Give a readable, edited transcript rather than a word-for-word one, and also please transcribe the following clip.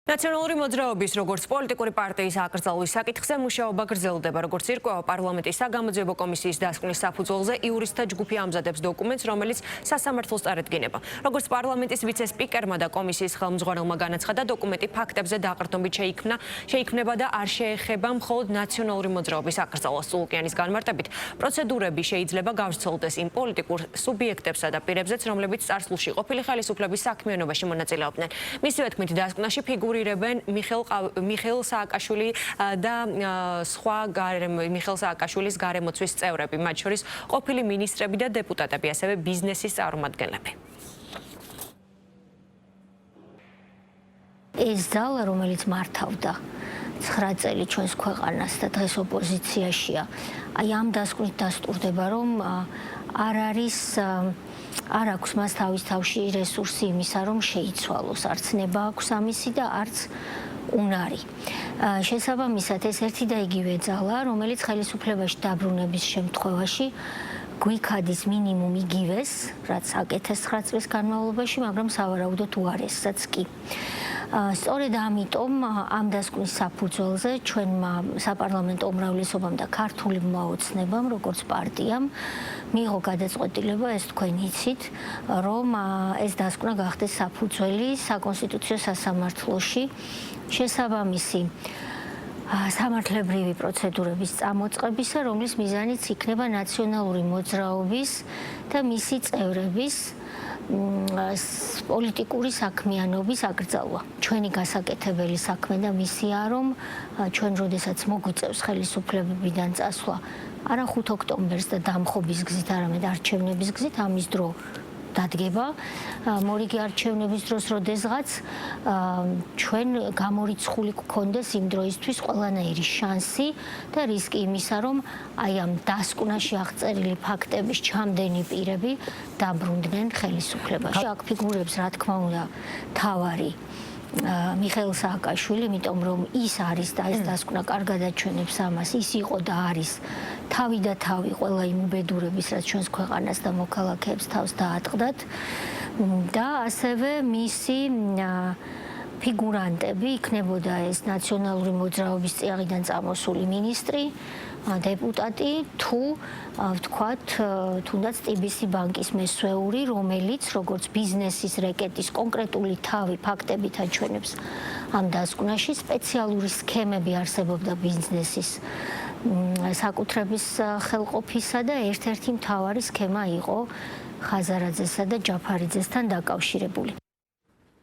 ნაციონალური მოძრაობის როგორც პოლიტიკური პარტიის აკრძალვის საკითხზე მუშაობა გრძელდება, როგორც ირკვევა პარლამენტის საგამოძიებო კომისიის დასკვნის საფუძველზე იურისტთა ჯგუფი ამზადებს დოკუმენტს, რომელიც სასამართლოს წარედგინება. როგორც პარლამენტის ვიცე-სპიკერმა და კომისიის ხელმძღვანელმა განაცხადა, დოკუმენტი ფაქტებზე დაყრდნობით შეიქმნება და არ შეეხება მხოლოდ ნაციონალური მოძრაობის აკრძალვას. სულუკიანის განმარტებით, პროცედურები შეიძლება გავრცელდეს იმ პოლიტიკურ სუბიექტებსა და პირებზეც, რომლებიც წარსულში ყოფილი ხელისუფლების საქმიანობაში მონაწილეობდნენ. მისივე თქმით, დასკვნაში მიხეილ სააკაშვილი და სხვა მიხეილ სააკაშვილის გარემოცვის წევრები, მათ შორის ყოფილი მინისტრები და დეპუტატები, ასევე ბიზნესის წარმომადგენლები. ეს ძალა, რომელიც მართავდა 9 წელი ჩვენს ქვეყანას და დღეს ოპოზიციაშია, აი ამ დასკვნით დასტურდება, რომ არ აქვს მას თავის თავში რესურსი იმისა, რომ შეიცვალოს, არც ნება აქვს ამისი და არც უნარი. შესაბამისად, ეს ერთი და იგივე ძალა, რომელიც ხელისუფლებაში დაბრუნების შემთხვევაში გვიქადის მინიმუმ იგივეს, რაც აკეთეს 9 წლის განმავლობაში, მაგრამ სავარაუდოდ უარესსაც კი. სწორედ ამიტომ ამ დასკვნის საფუძველზე ჩვენმა საპარლამენტო უმრავლესობამ და ქართული მოაოცნებამ, როგორც პარტიამ, მიიღო გადაწყვეტილება, ეს თქვენ იცით, რომ ეს დასკვნა გახდეს საფუძველი საკონსტიტუციო სასამართლოში შესაბამისი სამართლებრივი პროცედურების წამოწყებისა, რომლის მიზანიც იქნება ნაციონალური მოძრაობის და მისი წევრების პოლიტიკური საქმიანობის აკრძალვა. ჩვენი გასაკეთებელი საქმე და მისია, რომ ჩვენ როდესაც მოგვიწევს ხელისუფლებიდან წასვლა არა 5 ოქტომბერს და დამხობის გზით, არამედ არჩევნების გზით, ამის დრო დადგება. მორიგი არჩევნების დროს, როდესაც ჩვენ გამორიცხული გქონდეს იმ დროისთვის ყველანაირი შანსი და რისკი იმისა, რომ აი ამ დასკვნაში აღწერილი ფაქტების ჩამდენი პირები დაბრუნდნენ ხელისუფლებაში. აქ ფიგურებს, რა თქმა უნდა, თავარი მიხეილ სააკაშვილი, იმიტომ რომ ის არის და ეს დასკვნა კარგად აჩვენებს ამას, ის იყო და არის თავი და თავი ყველა იმ უბედურების, რაც ჩვენს ქვეყანას და მოქალაქეებს თავს დაატყდათ და ასევე მისი ფიგურანტები იქნებოდა ეს ნაციონალური მოძრაობის წიაღიდან წამოსული მინისტრი, დეპუტატი თუ ვთქვათ, თუნდაც TBC ბანკის მესვეული, რომელიც როგორც ბიზნესის რეკეტის კონკრეტული თავი ფაქტებით აჩვენებს ამ დასკვნაში, სპეციალური სქემები არსებობდა ბიზნესის საკუთრების ხელყოფისა და ერთ-ერთი მთავარი სქემა იყო ხაზარაძესა და ჯაფარიძესთან დაკავშირებული.